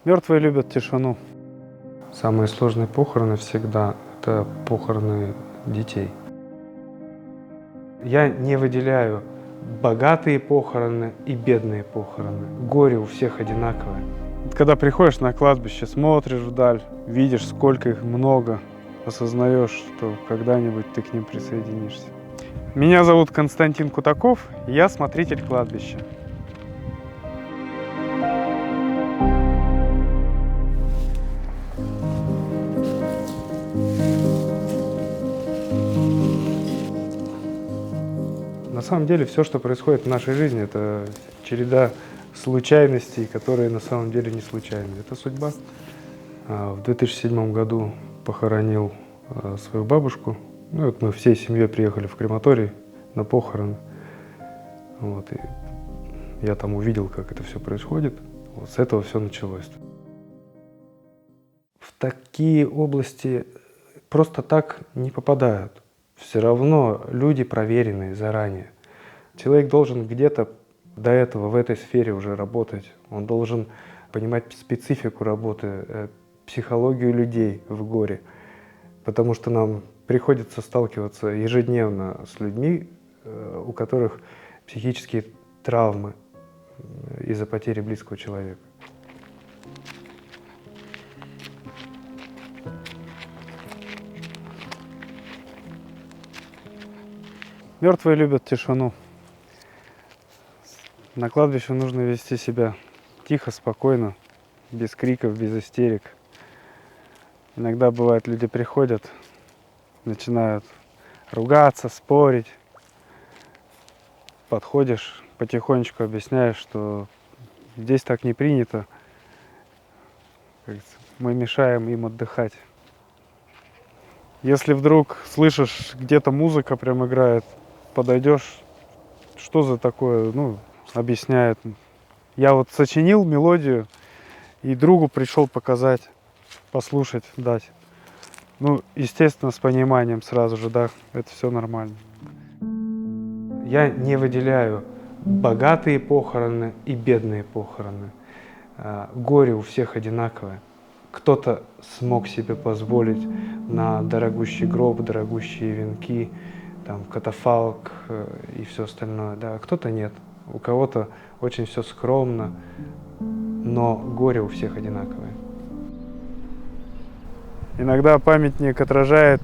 Мертвые любят тишину. Самые сложные похороны всегда – это похороны детей. Я не выделяю богатые похороны и бедные похороны. Горе у всех одинаковое. Когда приходишь на кладбище, смотришь вдаль, видишь, сколько их много, осознаешь, что когда-нибудь ты к ним присоединишься. Меня зовут Константин Кутаков, я смотритель кладбища. На самом деле все, что происходит в нашей жизни, это череда случайностей, которые на самом деле не случайны. Это судьба. В 2007 году похоронил свою бабушку. Ну, вот мы всей семьей приехали в крематорий на похороны. Вот, и я там увидел, как это все происходит. Вот с этого все началось. В такие области просто так не попадают. Все равно люди проверенные заранее. Человек должен где-то до этого в этой сфере уже работать. Он должен понимать специфику работы, психологию людей в горе. Потому что нам приходится сталкиваться ежедневно с людьми, у которых психические травмы из-за потери близкого человека. Мертвые любят тишину. На кладбище нужно вести себя тихо, спокойно, без криков, без истерик. Иногда бывает, люди приходят, начинают ругаться, спорить. Подходишь, потихонечку объясняешь, что здесь так не принято. Как говорится, мы мешаем им отдыхать. Если вдруг слышишь, где-то музыка прям играет, подойдешь, что за такое, объясняет. Я вот сочинил мелодию и другу пришел показать, послушать, дать. Естественно, с пониманием сразу же, да, это все нормально. Я не выделяю богатые похороны и бедные похороны. Горе у всех одинаковое. Кто-то смог себе позволить на дорогущий гроб, дорогущие венки, там, катафалк и все остальное, да, а кто-то нет. У кого-то очень все скромно, но горе у всех одинаковое. Иногда памятник отражает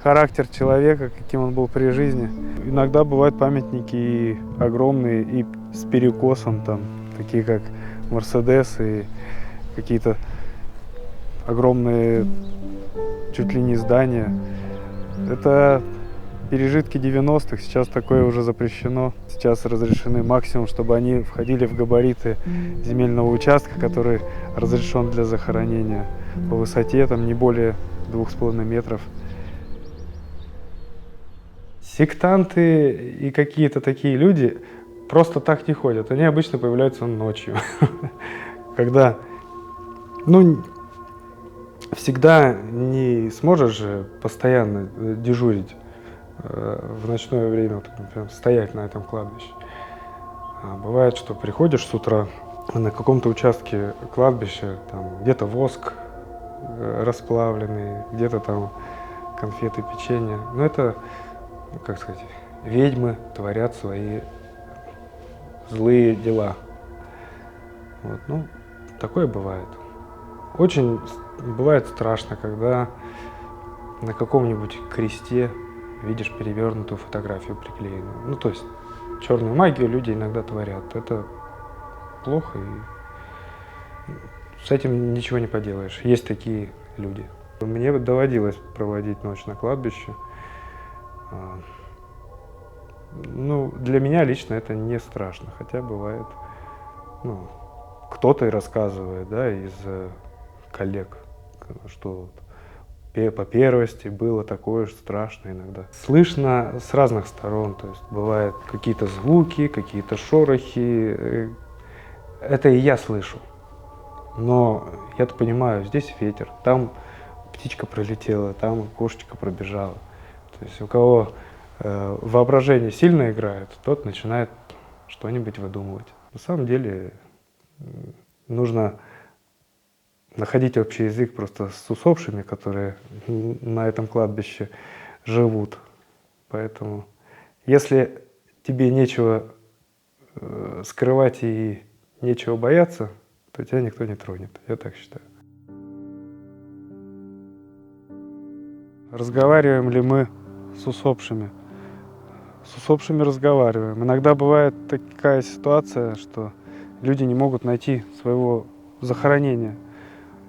характер человека, каким он был при жизни. Иногда бывают памятники и огромные, и с перекосом, там, такие как Мерседес и какие-то огромные чуть ли не здания. Это пережитки 90-х, сейчас такое уже запрещено. Сейчас разрешены максимум, чтобы они входили в габариты земельного участка, который разрешен для захоронения по высоте, там не более 2,5 метров. Сектанты и какие-то такие люди просто так не ходят. Они обычно появляются ночью, когда, всегда не сможешь же постоянно дежурить в ночное время, вот, например, стоять на этом кладбище. Бывает, что приходишь с утра на каком-то участке кладбища, там где-то воск расплавленный, где-то там конфеты, печенье. Но это, как сказать, ведьмы творят злые дела. Вот, такое бывает. Очень бывает страшно, когда на каком-нибудь кресте видишь перевернутую фотографию приклеенную. То есть черную магию люди иногда творят. Это плохо, и с этим ничего не поделаешь. Есть такие люди. Мне доводилось проводить ночь на кладбище. Для меня лично это не страшно, хотя бывает, кто-то и рассказывает, да, из коллег, что по первости было такое же страшное иногда. Слышно с разных сторон, то есть бывают какие-то звуки, какие-то шорохи. Это и я слышу. Но я-то понимаю, здесь ветер, там птичка пролетела, там кошечка пробежала. То есть у кого воображение сильно играет, тот начинает что-нибудь выдумывать. На самом деле нужно находить общий язык просто с усопшими, которые на этом кладбище живут. Поэтому, если тебе нечего скрывать и нечего бояться, то тебя никто не тронет. Я так считаю. Разговариваем ли мы с усопшими? С усопшими разговариваем. Иногда бывает такая ситуация, что люди не могут найти своего захоронения.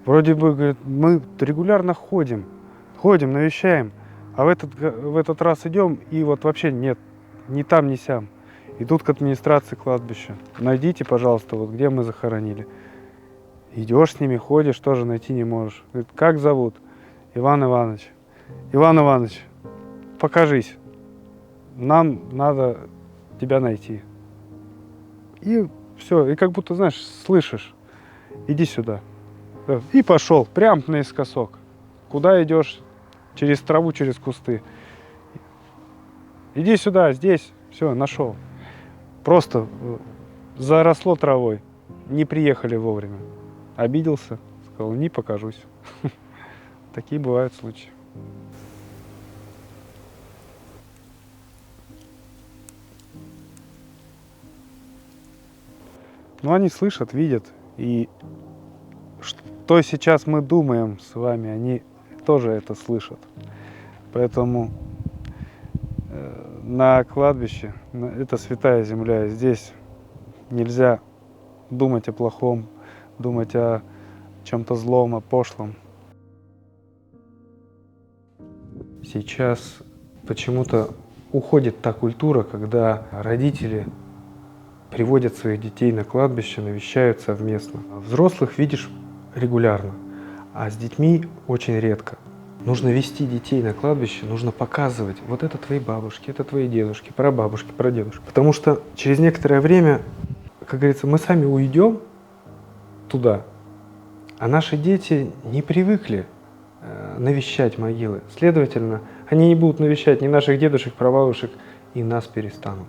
Вроде бы, говорят, мы регулярно ходим, навещаем, а в этот раз идем, и вот вообще нет, ни там, ни сям. Идут к администрации кладбища. Найдите, пожалуйста, вот где мы захоронили. Идешь с ними, ходишь, тоже найти не можешь. Говорит, как зовут? Иван Иванович. Иван Иванович, покажись. Нам надо тебя найти. И все, и как будто, знаешь, слышишь. Иди сюда. И пошел, прям наискосок. Куда идешь? Через траву, через кусты. Иди сюда, здесь. Все, нашел. Просто заросло травой. Не приехали вовремя. Обиделся, сказал, не покажусь. Такие бывают случаи. Но они слышат, видят. И что сейчас мы думаем с вами, они тоже это слышат. Поэтому на кладбище, это святая земля, здесь нельзя думать о плохом, думать о чем-то злом, о пошлом. Сейчас почему-то уходит та культура, когда родители приводят своих детей на кладбище, навещают совместно. Взрослых видишь регулярно, а с детьми очень редко. Нужно вести детей на кладбище, нужно показывать, вот это твои бабушки, это твои дедушки, прабабушки, прадедушки. Потому что через некоторое время, как говорится, мы сами уйдем туда, а наши дети не привыкли навещать могилы. Следовательно, они не будут навещать ни наших дедушек, прабабушек, и нас перестанут.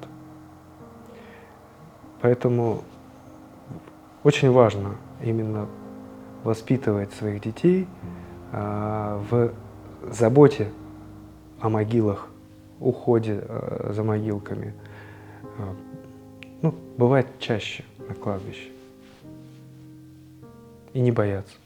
Поэтому очень важно именно воспитывать своих детей в заботе о могилах, уходе за могилками. Ну, бывает чаще на кладбище. И не бояться.